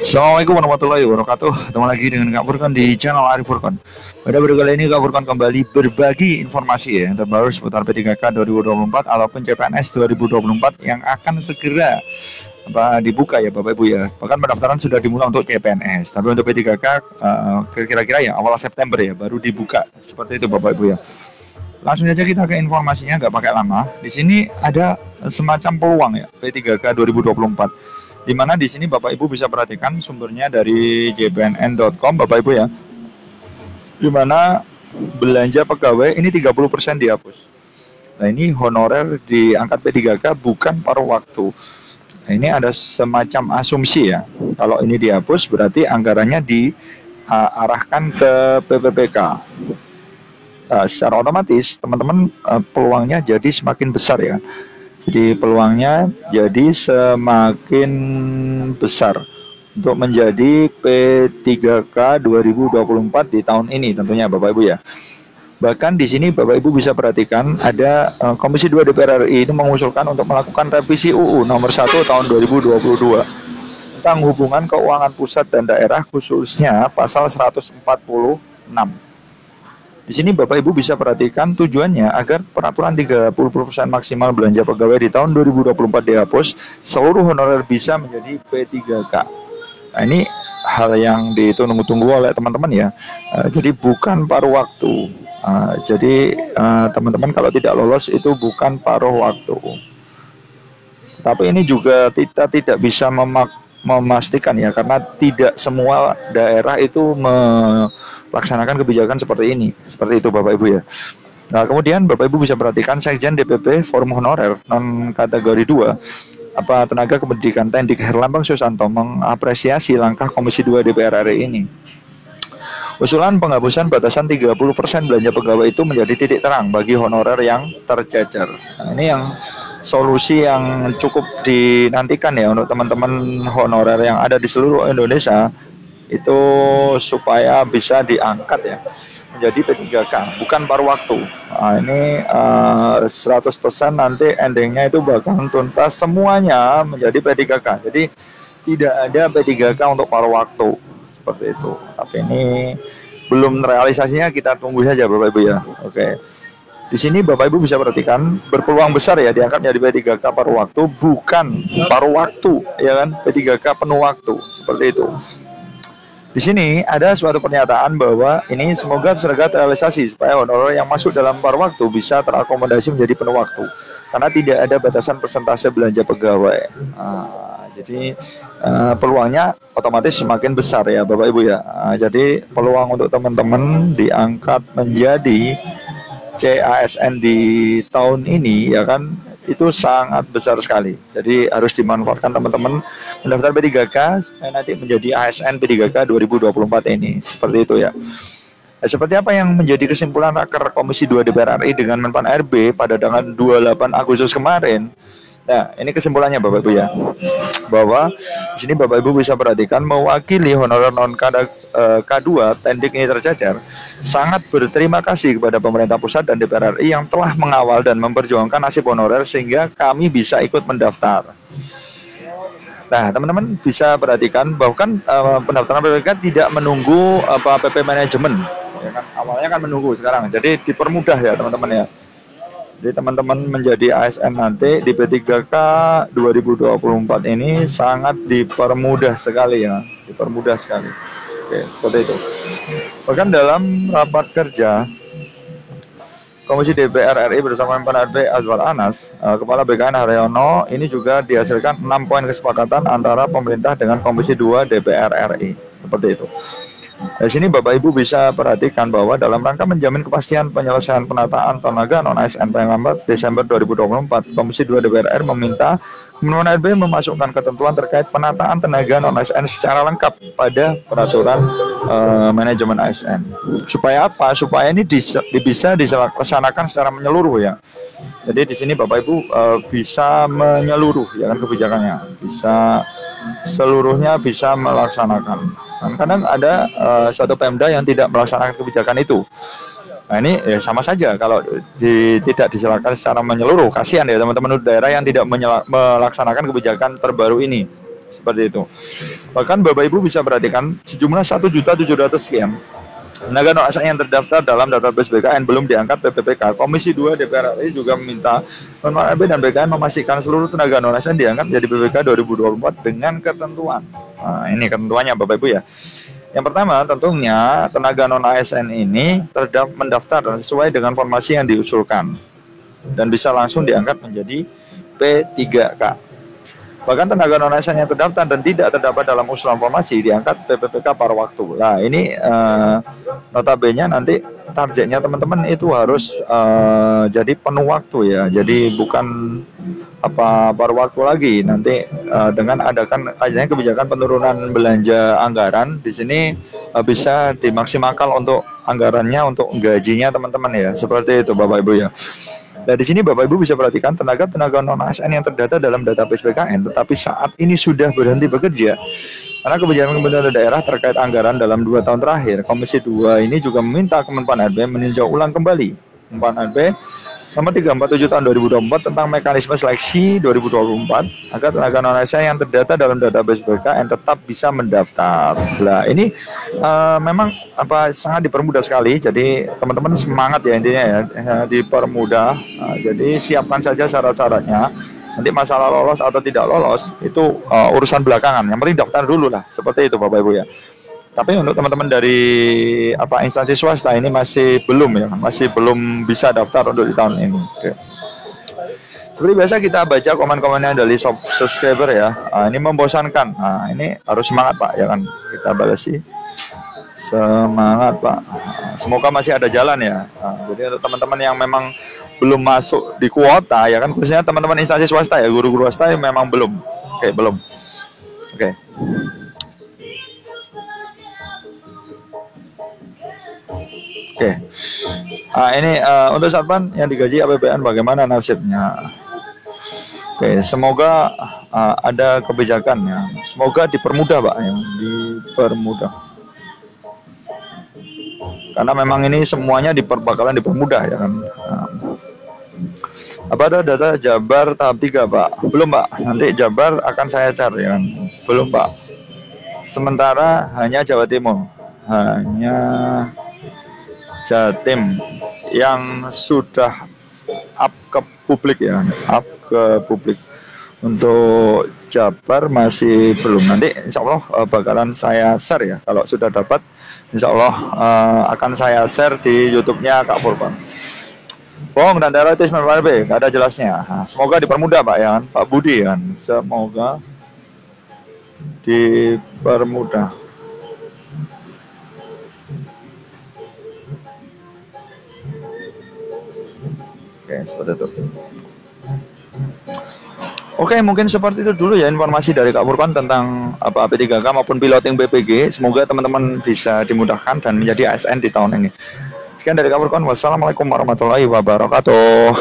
Assalamualaikum warahmatullahi wabarakatuh. Ketemu lagi dengan Kak Furkan di channel Arif Furkan. Pada video kali ini Kak Furkan kembali berbagi informasi yang terbaru seputar P3K 2024 ataupun CPNS 2024 yang akan segera dibuka ya Bapak Ibu ya. Bahkan pendaftaran sudah dimulai untuk CPNS. Tapi untuk P3K kira-kira ya awal September ya baru dibuka. Seperti itu Bapak Ibu ya. Langsung saja kita ke informasinya, nggak pakai lama. Di sini ada semacam peluang ya P3K 2024. Di mana di sini Bapak Ibu bisa perhatikan sumbernya dari jpnn.com Bapak Ibu ya. Di mana belanja pegawai ini 30% dihapus. Nah, ini honorer diangkat P3K bukan paruh waktu. Nah, ini ada semacam asumsi ya. Kalau ini dihapus berarti anggarannya diarahkan ke PPPK. Nah, secara otomatis teman-teman peluangnya jadi semakin besar ya. Jadi peluangnya jadi semakin besar untuk menjadi P3K 2024 di tahun ini tentunya Bapak Ibu ya. Bahkan di sini Bapak Ibu bisa perhatikan ada Komisi 2 DPR RI ini mengusulkan untuk melakukan revisi UU nomor 1 tahun 2022 tentang hubungan keuangan pusat dan daerah khususnya pasal 146. Di sini Bapak Ibu bisa perhatikan tujuannya agar peraturan 30% maksimal belanja pegawai di tahun 2024 dihapus, seluruh honorer bisa menjadi P3K. Nah, ini hal yang ditunggu-tunggu oleh teman-teman ya. Jadi bukan paruh waktu. Jadi teman-teman kalau tidak lolos itu bukan paruh waktu. Tapi ini juga kita tidak bisa memastikan ya, karena tidak semua daerah itu melaksanakan kebijakan seperti ini. Seperti itu Bapak Ibu ya. Nah, kemudian Bapak Ibu bisa perhatikan Sekjen DPP Forum Honorer non kategori 2 tenaga kependidikan Tendik Herlambang Susanto mengapresiasi langkah Komisi 2 DPR RI ini. Usulan penghapusan batasan 30% belanja pegawai itu menjadi titik terang bagi honorer yang tercecer. Nah, ini yang solusi yang cukup dinantikan ya untuk teman-teman honorer yang ada di seluruh Indonesia itu supaya bisa diangkat ya menjadi P3K bukan paruh waktu. Nah, ini 100% nanti endingnya itu bakal tuntas semuanya menjadi P3K. Jadi tidak ada P3K untuk paruh waktu seperti itu. Tapi ini belum realisasinya, kita tunggu saja Bapak Ibu ya. Oke. Di sini Bapak Ibu bisa perhatikan berpeluang besar ya diangkat menjadi P3K paruh waktu, bukan paruh waktu ya kan, P3K penuh waktu seperti itu. Di sini ada suatu pernyataan bahwa ini semoga segera terrealisasi supaya honorer yang masuk dalam paruh waktu bisa terakomodasi menjadi penuh waktu karena tidak ada batasan persentase belanja pegawai. Jadi peluangnya otomatis semakin besar ya Bapak Ibu ya. Jadi peluang untuk teman-teman diangkat menjadi CASN di tahun ini ya kan itu sangat besar sekali. Jadi harus dimanfaatkan teman-teman mendaftar P3K nanti menjadi ASN P3K 2024 ini. Seperti itu ya. Nah, seperti apa yang menjadi kesimpulan Raker Komisi 2 DPR RI dengan Menpan RB pada tanggal 28 Agustus kemarin? Nah, ini kesimpulannya Bapak Ibu ya. Bahwa di sini Bapak Ibu bisa perhatikan mewakili honorer non K2 Tendik ini tercecer, sangat berterima kasih kepada pemerintah pusat dan DPR RI yang telah mengawal dan memperjuangkan nasib honorer sehingga kami bisa ikut mendaftar. Nah, teman-teman bisa perhatikan bahkan pendaftaran PPK tidak menunggu PP manajemen. Ya kan? Awalnya kan menunggu, sekarang jadi dipermudah ya teman-teman ya. Jadi teman-teman menjadi ASN nanti di P3K 2024 ini sangat dipermudah sekali ya, dipermudah sekali. Oke, seperti itu. Bahkan dalam rapat kerja Komisi DPR RI bersama Menpan RB Azwar Anas, Kepala BKN Haryono, ini juga dihasilkan 6 poin kesepakatan antara pemerintah dengan Komisi 2 DPR RI. Seperti itu. Di sini Bapak Ibu bisa perhatikan bahwa dalam rangka menjamin kepastian penyelesaian penataan tenaga non-ASN paling lambat Desember 2024, Komisi 2 DPR RI meminta Menpan RB memasukkan ketentuan terkait penataan tenaga non-ASN secara lengkap pada peraturan manajemen ASN. Supaya apa? Supaya ini bisa dilaksanakan secara menyeluruh ya. Jadi di sini Bapak Ibu bisa menyeluruh ya kan kebijakannya, bisa seluruhnya bisa melaksanakan. Kadang ada suatu Pemda yang tidak melaksanakan kebijakan itu. Nah, ini ya sama saja kalau tidak disilakan secara menyeluruh. Kasihan ya teman-teman daerah yang tidak melaksanakan kebijakan terbaru ini. seperti itu. Bahkan Bapak Ibu bisa perhatikan sejumlah 1.700.000 sekian tenaga non ASN yang terdaftar dalam database BKN belum diangkat PPPK. Komisi 2 DPR RI juga meminta Menpan RB dan BKN memastikan seluruh tenaga non ASN diangkat menjadi PPK 2024 dengan ketentuan. Nah, ini ketentuannya Bapak Ibu ya. Yang pertama, tentunya tenaga non ASN ini mendaftar sesuai dengan formasi yang diusulkan dan bisa langsung diangkat menjadi P3K. Bahkan tenaga non ASN yang terdaftar dan tidak terdapat dalam usulan formasi diangkat PPPK paruh waktu. Nah, ini notabene nanti targetnya teman-teman itu harus jadi penuh waktu ya. Jadi bukan paruh waktu lagi. Nanti dengan adakan adanya kebijakan penurunan belanja anggaran di sini bisa dimaksimalkan untuk anggarannya untuk gajinya teman-teman ya. Seperti itu Bapak Ibu ya. Nah, di sini Bapak Ibu bisa perhatikan tenaga non ASN yang terdata dalam database BKN, tetapi saat ini sudah berhenti bekerja karena kebijakan pemerintah daerah terkait anggaran dalam 2 tahun terakhir. Komisi 2 ini juga meminta Kemenpan RB meninjau ulang kembali Kemenpan RB nomor 347 tahun 2024 tentang mekanisme seleksi 2024 agar tenaga non ASN yang terdata dalam database BKN tetap bisa mendaftar. Nah, ini memang sangat dipermudah sekali. Jadi teman-teman semangat ya intinya ya, dipermudah. Jadi siapkan saja syarat-syaratnya. Nanti masalah lolos atau tidak lolos itu urusan belakangan. Yang penting daftar dulu lah. Seperti itu Bapak Ibu ya. Tapi untuk teman-teman dari instansi swasta ini masih belum bisa daftar untuk di tahun ini. Oke. Seperti biasa kita baca komen-komennya dari subscriber ya. Ini membosankan. Ini harus semangat Pak, ya kan? Kita balas sih. Semangat Pak. Semoga masih ada jalan ya. Jadi untuk teman-teman yang memang belum masuk di kuota ya kan, khususnya teman-teman instansi swasta ya, guru-guru swasta memang belum. Oke, belum. Oke. Oke, ini untuk satpam yang digaji APBN bagaimana nasibnya? Oke, semoga ada kebijakannya. Semoga dipermudah Pak, yang dipermudah. Karena memang ini semuanya bakalan dipermudah ya kan. Apa ada data Jabar tahap 3 Pak? Belum Pak, nanti Jabar akan saya cari ya kan. Belum Pak. Sementara hanya Jawa Timur. Hanya Jatim yang sudah up ke publik ya, up ke publik. Untuk Jabar masih belum. Nanti insya Allah bakalan saya share ya. Kalau sudah dapat, insya Allah akan saya share di YouTube-nya Kak Purban. Bohong dan teroris Menpan RB, gak ada jelasnya. Nah, semoga dipermudah Pak ya kan, Pak Budi kan. Semoga dipermudah. Oke, seperti itu. Oke, mungkin seperti itu dulu ya informasi dari Kak Purban tentang P3K maupun piloting BPG. Semoga teman-teman bisa dimudahkan dan menjadi ASN di tahun ini. Sekian dari Kak Purban. Wassalamualaikum warahmatullahi wabarakatuh.